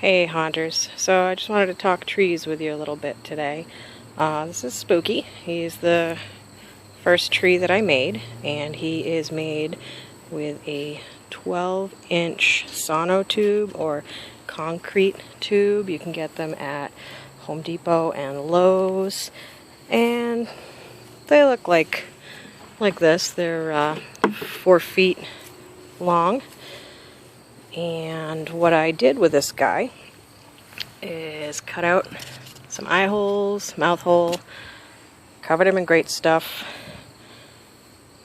Hey haunters, so I just wanted to talk trees with you a little bit today. This is Spooky. He's the first tree that I made, and he is made with a 12-inch sonotube or concrete tube. You can get them at Home Depot and Lowe's, and they look like this. They're 4 feet long. And what I did with this guy is cut out some eye holes, mouth hole, covered him in great stuff,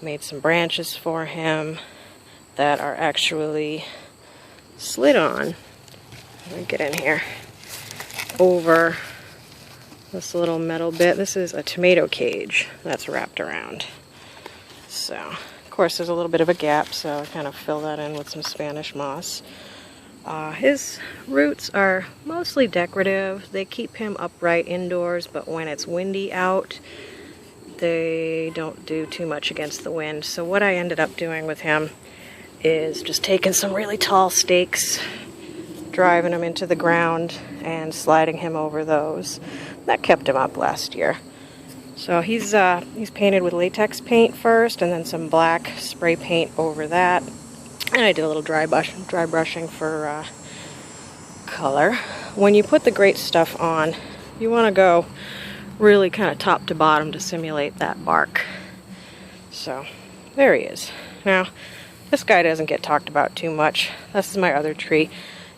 made some branches for him that are actually slid on. Let me get in here over this little metal bit. This is a tomato cage that's wrapped around. So, of course, there's a little bit of a gap, so I kind of fill that in with some Spanish moss. His roots are mostly decorative. They keep him upright indoors, but when it's windy out, they don't do too much against the wind. So what I ended up doing with him is just taking some really tall stakes, driving him into the ground, and sliding him over those. That kept him up last year. So he's painted with latex paint first, and then some black spray paint over that. And I did a little dry brushing for color. When you put the great stuff on, you want to go really kind of top to bottom to simulate that bark. So there he is. Now, this guy doesn't get talked about too much. This is my other tree,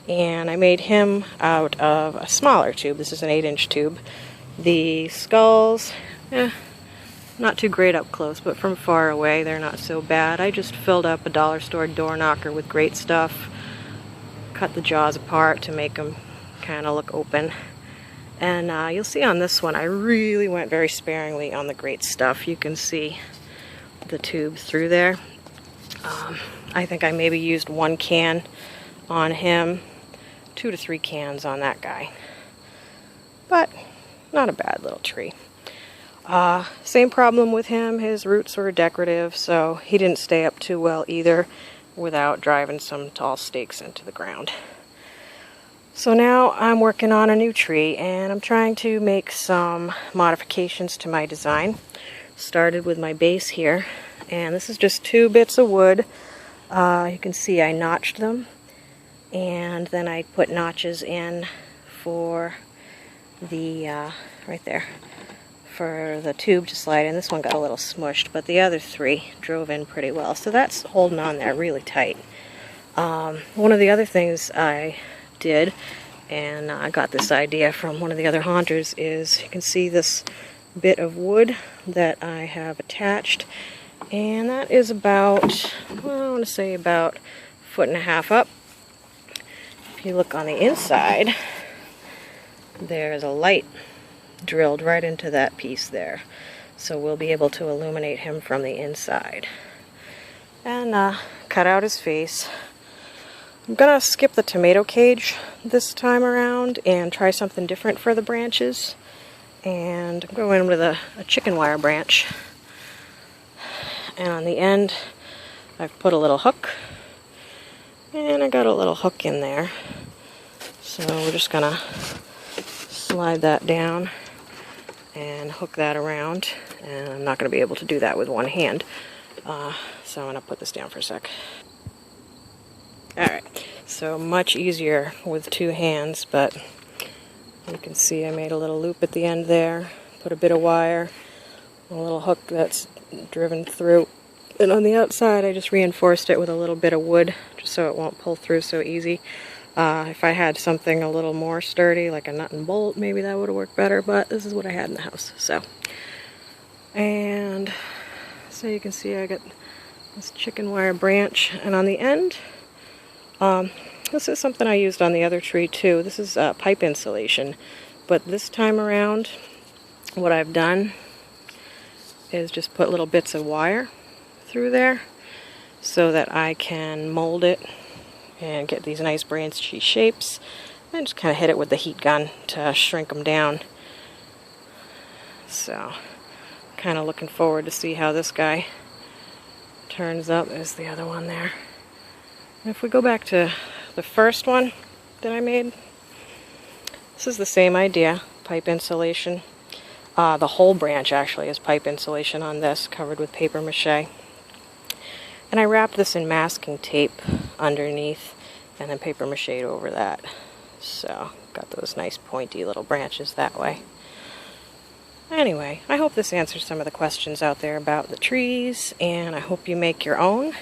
and I made him out of a smaller tube. This is an 8-inch tube. The skulls, not too great up close, but from far away they're not so bad. I just filled up a dollar store door knocker with great stuff, cut the jaws apart to make them kind of look open. And you'll see on this one I really went very sparingly on the great stuff. You can see the tube through there. I think I maybe used 1 can on him, 2 to 3 cans on that guy. But not a bad little tree. Same problem with him. His roots were decorative, so he didn't stay up too well either without driving some tall stakes into the ground. So now I'm working on a new tree, and I'm trying to make some modifications to my design. Started with my base here, and this is just 2 bits of wood. You can see I notched them, and then I put notches in for the, right there, for the tube to slide in. This one got a little smushed, but the other 3 drove in pretty well. So that's holding on there really tight. One of the other things I did, and I got this idea from one of the other haunters, is you can see this bit of wood that I have attached, and that is about, well, I want to say about 1.5 feet up. If you look on the inside, there's a light drilled right into that piece there, so we'll be able to illuminate him from the inside. And cut out his face. I'm gonna skip the tomato cage this time around and try something different for the branches, and I'm going in with a chicken wire branch, and on the end I've put a little hook, and I got a little hook in there, so we're just gonna slide that down and hook that around, and I'm not going to be able to do that with one hand, so I'm going to put this down for a sec. Alright, so much easier with 2 hands, but you can see I made a little loop at the end there, put a bit of wire, a little hook that's driven through, and on the outside I just reinforced it with a little bit of wood just so it won't pull through so easy. If I had something a little more sturdy, like a nut and bolt, maybe that would have worked better, but this is what I had in the house. And so you can see I got this chicken wire branch, and on the end, this is something I used on the other tree too. This is pipe insulation, but this time around, what I've done is just put little bits of wire through there so that I can mold it and get these nice branchy shapes, and just kind of hit it with the heat gun to shrink them down. So, kind of looking forward to see how this guy turns up. There's the other one there. And if we go back to the first one that I made, This is the same idea, pipe insulation. The whole branch actually is pipe insulation on this, covered with paper mache. And I wrapped this in masking tape underneath and then paper mache over that. So, got those nice pointy little branches that way. Anyway, I hope this answers some of the questions out there about the trees, and I hope you make your own,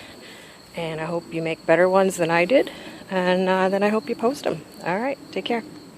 and I hope you make better ones than I did, and then I hope you post them. Alright, take care.